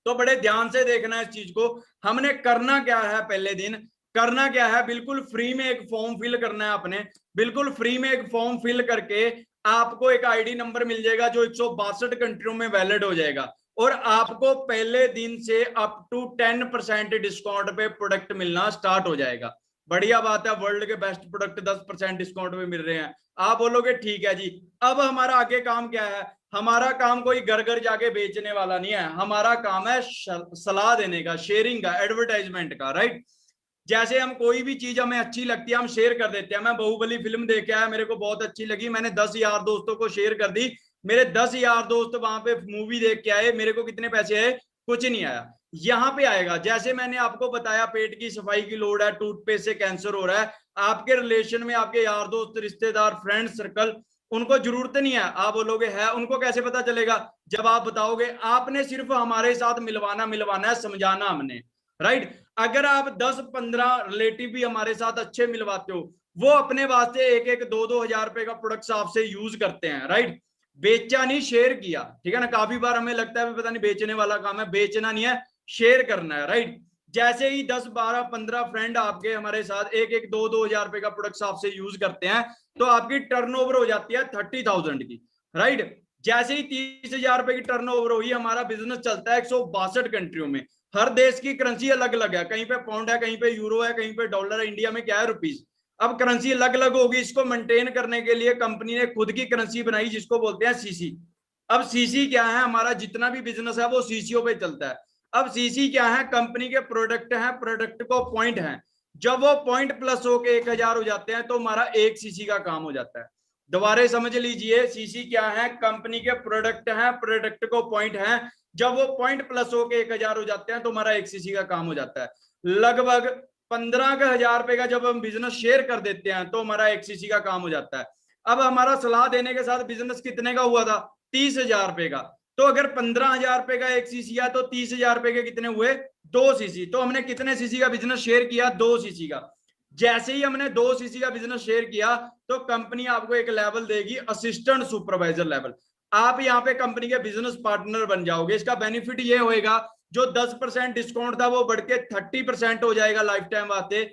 तो बड़े ध्यान से देखना है इस चीज को। हमने करना क्या है, पहले दिन करना क्या है, बिल्कुल फ्री में एक फॉर्म फिल करना है आपने, बिल्कुल फ्री में एक फॉर्म फिल करके आपको एक आईडी नंबर मिल जाएगा जो 162 कंट्रियों में वैलिड हो जाएगा, और आपको पहले दिन से अप टू 10% डिस्काउंट पे प्रोडक्ट मिलना स्टार्ट हो जाएगा। बढ़िया बात है, वर्ल्ड के बेस्ट प्रोडक्ट 10% डिस्काउंट में मिल रहे हैं। आप बोलोगे ठीक है जी, अब हमारा आगे काम क्या है। हमारा काम कोई घर घर जाके बेचने वाला नहीं है, हमारा काम है सलाह देने का, शेयरिंग का, एडवर्टाइजमेंट का, राइट। जैसे हम कोई भी चीज हमें अच्छी लगती है हम शेयर कर देते हैं। मैं बाहुबली फिल्म देख के आया, मेरे को बहुत अच्छी लगी, मैंने 10 यार दोस्तों को शेयर कर दी, मेरे 10 यार दोस्त वहां पे मूवी देख के आए, मेरे को कितने पैसे आए, कुछ नहीं आया। यहाँ पे आएगा, जैसे मैंने आपको बताया पेट की सफाई की लोड़ है, टूथपेस्ट से कैंसर हो रहा है, आपके रिलेशन में आपके यार दोस्त, रिश्तेदार, फ्रेंड सर्कल, उनको जरूरत नहीं है। आप बोलोगे है, उनको कैसे पता चलेगा, जब आप बताओगे। आपने सिर्फ हमारे साथ मिलवाना है, समझाना हमने, राइट। अगर आप 10-15 रिलेटिव भी हमारे साथ अच्छे मिलवाते हो, वो अपने वास्ते 1-1, 2-2 हजार रुपए का प्रोडक्ट आपसे यूज करते हैं, राइट। बेचा नहीं, शेयर किया, ठीक है ना। काफी बार हमें लगता है पता नहीं बेचने वाला काम है, बेचना नहीं है, शेयर करना है, राइट। जैसे ही 10-12-15 फ्रेंड आपके हमारे साथ 1-1, 2-2 हजार रुपए का प्रोडक्ट आपसे यूज करते हैं, तो आपकी टर्नओवर हो जाती है 30,000 की, राइट। जैसे ही 30,000 रुपए की टर्नओवर हुई, हमारा बिजनेस चलता है 162 कंट्रियों में। हर देश की करेंसी अलग अलग है, कहीं पे पाउंड है, कहीं पे यूरो है, कहीं पे डॉलर है, इंडिया में क्या है, रुपीज। अब करेंसी अलग अलग होगी, इसको मेंटेन करने के लिए कंपनी ने खुद की करेंसी बनाई जिसको बोलते हैं सीसी। अब सीसी क्या है, हमारा जितना भी बिजनेस है वो सीसीओ पे चलता है। अब सीसी क्या है, कंपनी के प्रोडक्ट हैं, प्रोडक्ट को पॉइंट है, जब वो पॉइंट प्लस होके 1,000 हो जाते हैं तो हमारा 1 सीसी का काम हो जाता है। दोबारा समझ लीजिए, सीसी क्या है, कंपनी के प्रोडक्ट हैं, प्रोडक्ट को पॉइंट है, जब वो पॉइंट प्लस होके 1,000 हो जाते हैं तो हमारा 1 सीसी का काम हो जाता है। लगभग 15,000 रुपए का जब हम बिजनेस शेयर कर देते हैं तो हमारा 1 सीसी का काम हो जाता है। अब हमारा सलाह देने के साथ बिजनेस कितने का हुआ था, 30,000 रुपए का। तो अगर 15,000 रुपए का एक सीसी है तो 30,000 रुपए के कितने हुए, 2 सीसी। तो हमने कितने सीसी का बिजनेस शेयर किया, 2 सीसी का। जैसे ही हमने 2 सीसी का बिजनेस शेयर किया तो कंपनी आपको एक लेवल देगी, असिस्टेंट सुपरवाइजर लेवल। आप यहाँ पे कंपनी के बिजनेस पार्टनर बन जाओगे। इसका बेनिफिट ये होएगा, जो 10% डिस्काउंट था वो बढ़ के 30% हो जाएगा लाइफ टाइम वास्ते।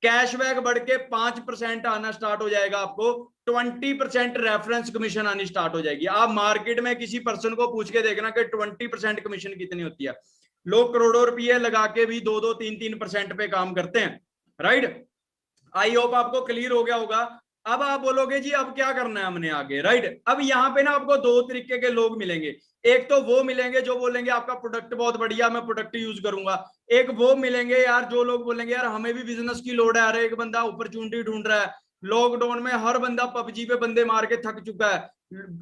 कैशबैक बढ़ के 5% आना स्टार्ट हो जाएगा। आपको 20% रेफरेंस कमीशन आनी स्टार्ट हो जाएगी। आप मार्केट में किसी पर्सन को पूछ के देखना कि 20% कमीशन कितनी होती है। लोग करोड़ों रुपये लगा के भी 2-2, 3-3% पे काम करते हैं, राइट। आई होप आपको क्लियर हो गया होगा। अब आप बोलोगे जी अब क्या करना है हमने आगे, राइट। अब यहाँ पे ना आपको 2 तरीके के लोग मिलेंगे। एक तो वो मिलेंगे जो बोलेंगे आपका प्रोडक्ट बहुत बढ़िया, मैं प्रोडक्ट यूज करूंगा। एक वो मिलेंगे यार जो लोग बोलेंगे यार हमें भी बिजनेस की लोड है, हर एक बंदा अपॉर्चुनिटी ढूंढ रहा है। लॉकडाउन में हर बंदा पबजी पे बंदे मार के थक चुका है,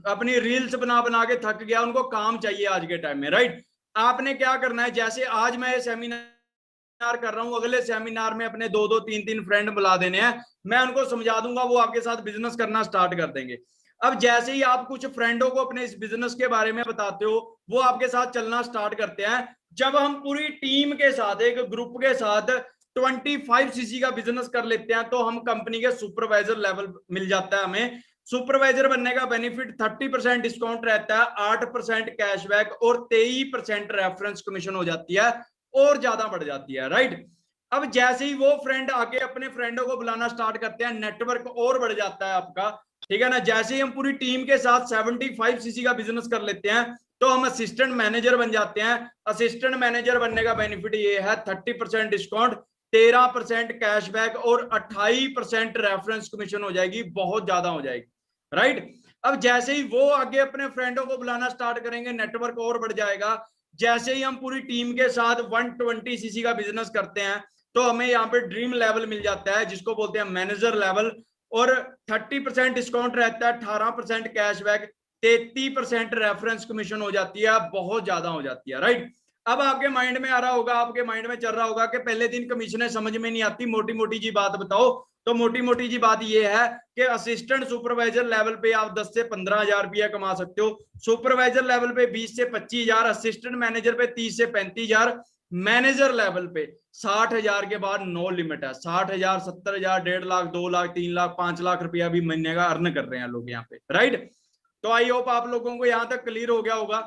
अपनी रील्स बना बना के थक गया, उनको काम चाहिए आज के टाइम में, राइट। आपने क्या करना है, जैसे आज मैं सेमिनार कर रहा हूं, अगले सेमिनार में अपने 2-2, 3-3 फ्रेंड बुला देने हैं, मैं उनको समझा दूंगा, वो आपके साथ बिजनेस करना स्टार्ट कर देंगे। अब जैसे ही आप कुछ फ्रेंडों को अपने इस बिजनेस के बारे में बताते हो, वो आपके साथ चलना स्टार्ट करते हैं। जब हम पूरी टीम के साथ, एक ग्रुप के साथ 25 सीसी का बिजनेस कर लेते हैं तो हम कंपनी के सुपरवाइजर लेवल मिल जाता है हमें। सुपरवाइजर बनने का बेनिफिट 30% डिस्काउंट रहता है, 8% कैशबैक और 23% रेफरेंस कमीशन हो जाती है, और ज्यादा बढ़ जाती है, राइट। अब जैसे ही वो फ्रेंड आके अपने फ्रेंडों को बुलाना स्टार्ट करते हैं, नेटवर्क और बढ़ जाता है आपका, ठीक है ना। जैसे ही हम पूरी टीम के साथ 75 सीसी का बिजनेस कर लेते हैं तो हम असिस्टेंट मैनेजर बन जाते हैं। असिस्टेंट मैनेजर बनने का बेनिफिट ये है 30% डिस्काउंट, 13% कैशबैक और 28% रेफरेंस कमीशन हो जाएगी, बहुत ज्यादा हो जाएगी, राइट। अब जैसे ही वो आगे अपने फ्रेंडों को बुलाना स्टार्ट करेंगे, नेटवर्क और बढ़ जाएगा। जैसे ही हम पूरी टीम के साथ 120 सीसी का बिजनेस करते हैं तो हमें यहाँ पे ड्रीम लेवल मिल जाता है, जिसको बोलते हैं मैनेजर लेवल, और 30% डिस्काउंट रहता है, 18% कैशबैक, 33% रेफरेंस कमीशन हो जाती है, बहुत ज्यादा हो जाती है, राइट। अब आपके माइंड में आ रहा होगा, आपके माइंड में चल रहा होगा कि पहले दिन कमीशन समझ में नहीं आती, मोटी मोटी जी बात बताओ। तो मोटी मोटी जी बात यह है कि असिस्टेंट सुपरवाइजर लेवल पे आप 10 से 15,000 रुपया कमा सकते हो, सुपरवाइजर लेवल पे 20 से 25,000, असिस्टेंट मैनेजर पे 30 से 35,000, मैनेजर लेवल पे 60,000 के बाद नो लिमिट है। 60,000, 70,000, 1.5 लाख, 2 लाख, 3 लाख, 5 लाख रुपया भी महीने का अर्न कर रहे हैं लोग यहाँ पे, राइट। तो आई होप आप लोगों को यहां तक क्लियर हो गया होगा।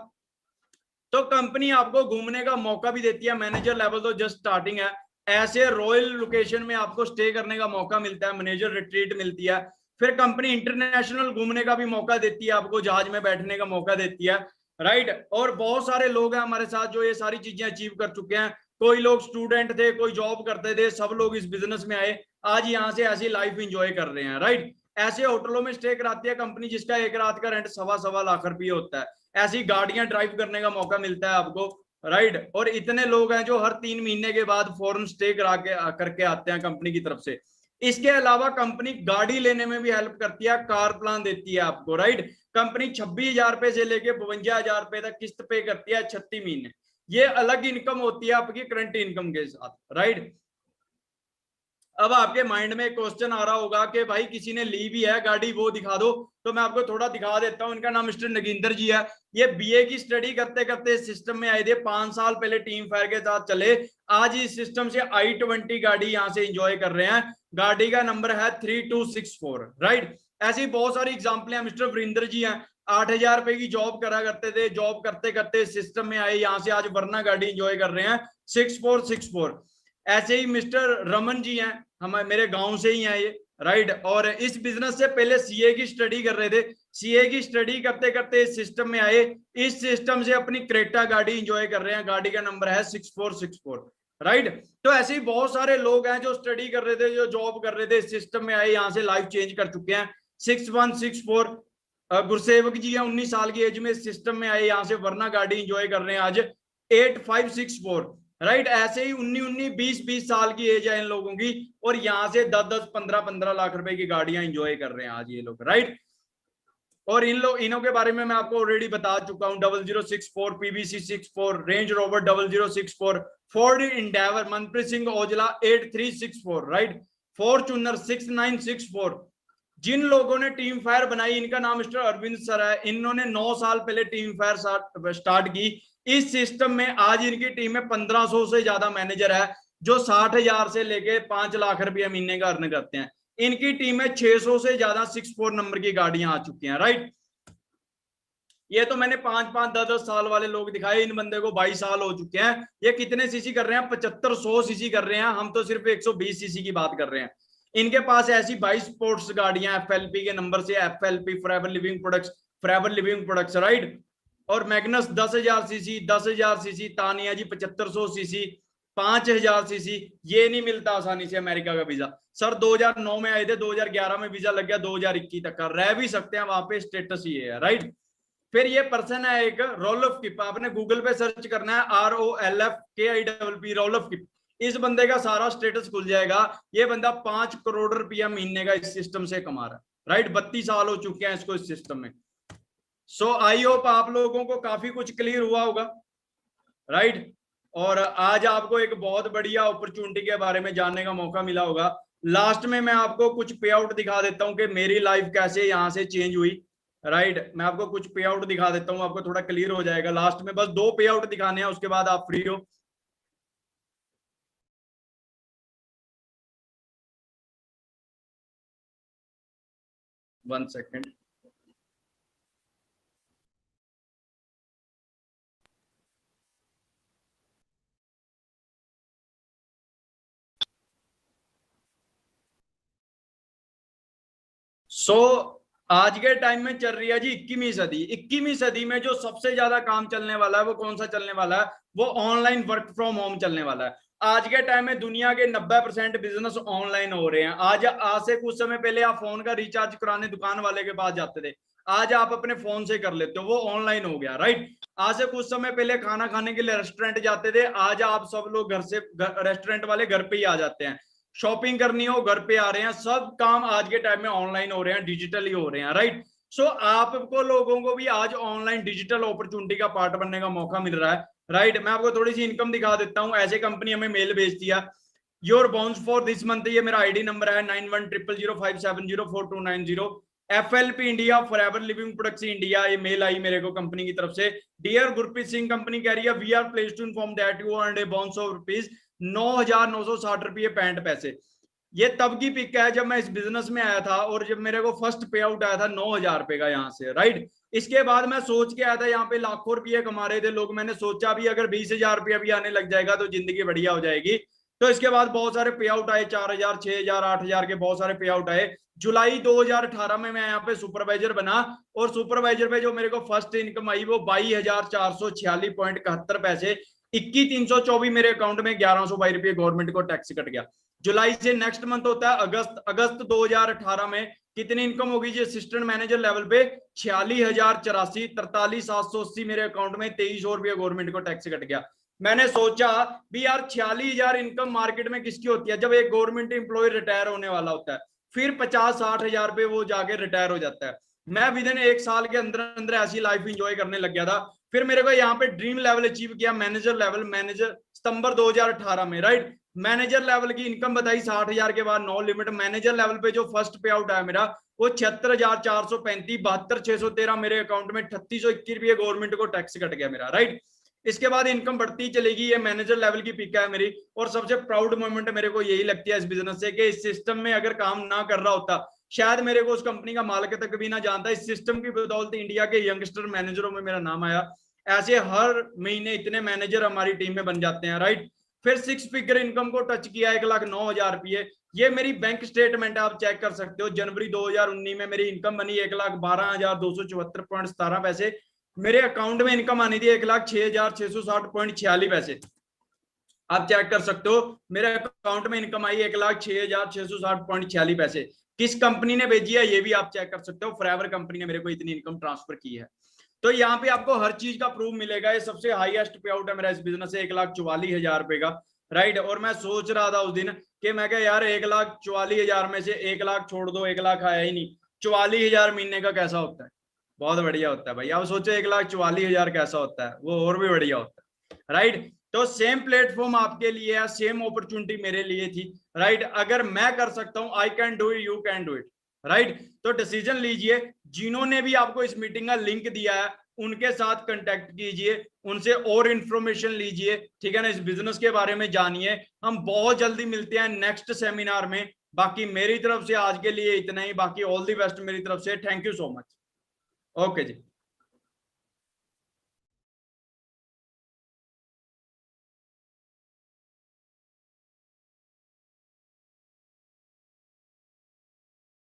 तो कंपनी आपको घूमने का मौका भी देती है, मैनेजर लेवल तो जस्ट स्टार्टिंग है। ऐसे रॉयल लोकेशन में आपको स्टे करने का मौका मिलता है, मैनेजर रिट्रीट मिलती है। फिर कंपनी इंटरनेशनल घूमने का भी मौका देती है, आपको जहाज में बैठने का मौका देती है, राइट। और बहुत सारे लोग हैं हमारे साथ जो ये सारी चीजें अचीव कर चुके हैं। कोई लोग स्टूडेंट थे, कोई जॉब करते थे, सब लोग इस बिजनेस में आए, आज यहाँ से ऐसी लाइफ इंजॉय कर रहे हैं, राइट। ऐसे होटलों में स्टे कराती है कंपनी जिसका एक रात का रेंट 1.25 लाख रुपये होता है। ऐसी गाड़ियां ड्राइव करने का मौका मिलता है आपको, राइट। और इतने लोग हैं जो हर 3 महीने के बाद फॉरेन स्टे करा के करके आते हैं कंपनी की तरफ से। इसके अलावा कंपनी गाड़ी लेने में भी हेल्प करती है, कार प्लान देती है आपको, राइट। कंपनी 26,000 रुपए से लेके 52,000 रुपए तक किस्त पे करती है 36 महीने। ये अलग इनकम होती है आपकी करंट इनकम के साथ, राइट। अब आपके माइंड में क्वेश्चन आ रहा होगा कि भाई किसी ने ली भी है गाड़ी, वो दिखा दो। तो मैं आपको थोड़ा दिखा देता हूं। इनका नाम मिस्टर नगिंदर जी है। ये बीए की स्टडी करते करते सिस्टम में आए थे, 5 साल पहले टीम फायर के साथ चले, आज इस सिस्टम से i20 गाड़ी यहां से एंजॉय कर रहे हैं। गाड़ी का नंबर है 3264, राइट। ऐसी बहुत सारी एग्जाम्पल है। मिस्टर वरिंदर जी हैं, 8,000 रुपए की जॉब करा करते थे, जॉब करते करते सिस्टम में आए, यहां से आज वरना गाड़ी एंजॉय कर रहे हैं 6464। ऐसे ही मिस्टर रमन जी हैं, हम मेरे गांव से ही हैं ये, राइट। और इस बिजनेस से पहले सीए की स्टडी कर रहे थे, सीए की स्टडी करते करते इस सिस्टम में आए, इस सिस्टम से अपनी क्रेटा गाड़ी एंजॉय कर रहे हैं, गाड़ी का नंबर है 6464, राइट। तो ऐसे ही बहुत सारे लोग हैं जो स्टडी कर रहे थे, जो जॉब कर रहे थे, इस सिस्टम में आए, यहाँ से लाइफ चेंज कर चुके हैं। 6164 गुरसेवक जी हैं, 19 साल की एज में सिस्टम में आए, यहाँ से वरना गाड़ी एंजॉय कर रहे हैं आज। 8564, राइट। ऐसे ही 19-20 साल की एज है इन लोगों की, और यहाँ से 10-10, 15-15 लाख रुपए की गाड़ियां एंजॉय कर रहे हैं आज ये लोग, राइट। और इनों के बारे में मैं आपको ऑलरेडी बता चुका हूं। 0064, PBC 64, range rover 0064, Ford Endeavour, Manpreet Singh Aujla 8364, right. Fortuner 6964, जिन लोगों ने टीम फायर बनाई, इनका नाम मिस्टर अरविंद सर है। इन्होंने 9 साल पहले टीम फायर स्टार्ट की। इस सिस्टम में आज इनकी टीम में 1500 से ज्यादा मैनेजर है, जो 60,000 से लेके 5 लाख रुपया महीने का अर्न करते हैं। इनकी टीम में 600 से ज्यादा 64 नंबर की गाड़ियां आ चुकी हैं, राइट। ये तो मैंने 5-5, 10-10 साल वाले लोग दिखाए। इन बंदे को 22 साल हो चुके हैं। ये कितने सीसी कर रहे हैं? 7500 सीसी कर रहे हैं। हम तो सिर्फ 120 सीसी की बात कर रहे हैं। इनके पास ऐसी 22 स्पोर्ट्स गाड़ियां एफएलपी के नंबर से, FLP forever living products, forever living products, right. और मैग्नस 10,000 सीसी, 10,000 सीसी, तानिया जी 7500 सीसी, 5,000 सीसी। ये नहीं मिलता आसानी से अमेरिका का वीजा। सर 2009 में आए थे, 2011 में वीजा लग गया, 2021 तक का रह भी सकते हैं वहां पे, स्टेटस ये है, राइट। फिर ये पर्सन है एक रोलफ किप, आपने गूगल पे सर्च करना है ROLFKIPP, रोलफ किप। इस बंदे का सारा स्टेटस खुल जाएगा। ये बंदा 5 करोड़ रुपया महीने का इस सिस्टम से कमा रहा है, राइट। 32 साल हो चुके हैं इसको इस सिस्टम में। सो आई होप आप लोगों को काफी कुछ क्लियर हुआ होगा, राइट। और आज आपको एक बहुत बढ़िया अपॉर्चुनिटी के बारे में जानने का मौका मिला होगा। लास्ट में मैं आपको कुछ पे आउट दिखा देता हूं कि मेरी लाइफ कैसे यहां से चेंज हुई, राइट। मैं आपको कुछ पे आउट दिखा देता हूं, आपको थोड़ा क्लियर हो जाएगा। लास्ट में बस 2 पे आउट दिखाने हैं, उसके बाद आप फ्री हो। One second. सो आज के टाइम में चल रही है जी 21वीं सदी। 21वीं सदी में जो सबसे ज्यादा काम चलने वाला है वो कौन सा चलने वाला है? वो ऑनलाइन वर्क फ्रॉम होम चलने वाला है। आज के टाइम में दुनिया के 90% बिजनेस ऑनलाइन हो रहे हैं। आज से कुछ समय पहले आप फोन का रिचार्ज कराने दुकान वाले के पास जाते थे, आज आप अपने फोन से कर लेते हो, वो ऑनलाइन हो गया, राइट। आज से कुछ समय पहले खाना खाने के लिए रेस्टोरेंट जाते थे, आज आप सब लोग घर से, रेस्टोरेंट वाले घर पे ही आ जाते हैं। शॉपिंग करनी हो घर पे आ रहे हैं। सब काम आज के टाइम में ऑनलाइन हो रहे हैं, डिजिटली हो रहे हैं, राइट। सो आपको लोगों को भी आज ऑनलाइन डिजिटल अपॉर्चुनिटी का पार्ट बनने का मौका मिल रहा है, राइट। मैं आपको थोड़ी सी इनकम दिखा देता हूं। ऐसे कंपनी हमें मेल भेजती है, your bounce for this month, ये मेरा आईडी नंबर है 910005704290। FLP India, forever living products India, ये मेल आई मेरे को कंपनी की तरफ से। डियर गुरप्रीत सिंह, कंपनी कह रही है we are placed to inform that you earned a bounce of rupees 9,960 रुपये 65 पैसे। ये तब की पिक है जब मैं इस बिजनेस में आया था, और जब मेरे को फर्स्ट पे आउट आया था 9,000 रुपए का यहाँ से, राइट। इसके बाद मैं सोच के आया था, यहाँ पे लाखों रुपये कमा रहे थे लोग। मैंने सोचा भी अगर 20,000 रुपया भी आने लग जाएगा तो जिंदगी बढ़िया हो जाएगी। तो इसके बाद बहुत सारे पे आउट आए, 4,000, 6,000, 8,000 के बहुत सारे पे आउट आए। जुलाई 2018 में मैं यहाँ पे सुपरवाइजर बना, और सुपरवाइजर पे जो मेरे को फर्स्ट इनकम आई वो 22,446.71 पैसे। 21,324 मेरे अकाउंट में, 1,122 रुपये गवर्नमेंट को टैक्स कट गया। जुलाई से नेक्स्ट मंथ होता है अगस्त। अगस्त 2018 में कितनी इनकम होगी जी असिस्टेंट मैनेजर लेवल पे? 46,084, 43,780 मेरे अकाउंट में, 2300 रुपये गवर्नमेंट को टैक्स कट गया। मैंने सोचा भी यार 46,000 इनकम मार्केट में किसकी होती है? जब एक गवर्नमेंट एम्प्लॉय रिटायर होने वाला होता है, फिर 50-60,000 रुपये वो जाके रिटायर हो जाता है। मैं विद इन 1 साल के अंदर अंदर ऐसी लाइफ इंजॉय करने लग गया था। फिर मेरे को यहाँ पे ड्रीम लेवल अचीव किया, मैनेजर लेवल, मैनेजर सितंबर 2018 में, राइट। मैनेजर लेवल की इनकम बताई 60,000 के बाद नो लिमिट। मैनेजर लेवल पे जो फर्स्ट पे आउट आया मेरा वो 76,435, 72,613 मेरे अकाउंट में, 3,821 रुपये गवर्नमेंट को टैक्स कट गया मेरा, राइट। इसके बाद इनकम बढ़ती चलेगी। ये मैनेजर लेवल की पिक है मेरी, और सबसे प्राउड मोमेंट मेरे को यही लगती है इस बिजनेस से कि इस सिस्टम में अगर काम ना कर रहा होता, शायद मेरे को उस कंपनी का मालिक तक भी ना जानता। इस सिस्टम की बदौलत इंडिया के यंगस्टर मैनेजरों में मेरा नाम आया। ऐसे हर महीने इतने मैनेजर हमारी टीम में बन जाते हैं, राइट। फिर 6 फिगर इनकम को टच किया, 1,09,000 रुपये। ये मेरी बैंक स्टेटमेंट आप चेक कर सकते हो। जनवरी 2019 में मेरी इनकम बनी 1,12,274.17 पैसे। मेरे अकाउंट में इनकम आनी थी 1,06,660.46 पैसे। आप चेक कर सकते हो, मेरे अकाउंट में इनकम आई 1,06,660.46 पैसे। किस कंपनी ने भेजी है ये भी आप चेक कर सकते हो। फॉरएवर कंपनी ने मेरे को इतनी इनकम ट्रांसफर की है। तो यहाँ पे आपको हर चीज का प्रूफ मिलेगा। ये सबसे हाईएस्ट पे आउट है मेरा इस बिजनेस से, 1,44,000 रुपए का, राइट। और मैं सोच रहा था उस दिन कि मैं क्या यार 1,44,000 में से 1 लाख छोड़ दो, 1 लाख आया ही नहीं। 44,000 महीने का कैसा होता है? बहुत बढ़िया होता है भाई। आप सोचो 1,44,000 कैसा होता है, वो और भी बढ़िया होता है, राइट। तो सेम प्लेटफॉर्म आपके लिए है, सेम अपॉर्चुनिटी मेरे लिए थी, राइट। अगर मैं कर सकता हूं, I can do it, you can do it, right. तो डिसीजन लीजिए, जिन्होंने भी आपको इस मीटिंग का लिंक दिया है उनके साथ कांटेक्ट कीजिए, उनसे और इंफॉर्मेशन लीजिए, ठीक है ना, इस बिजनेस के बारे में जानिए। हम बहुत जल्दी मिलते हैं नेक्स्ट सेमिनार में। बाकी मेरी तरफ से आज के लिए इतना ही, बाकी ऑल द बेस्ट मेरी तरफ से, thank you so much. Okay ji.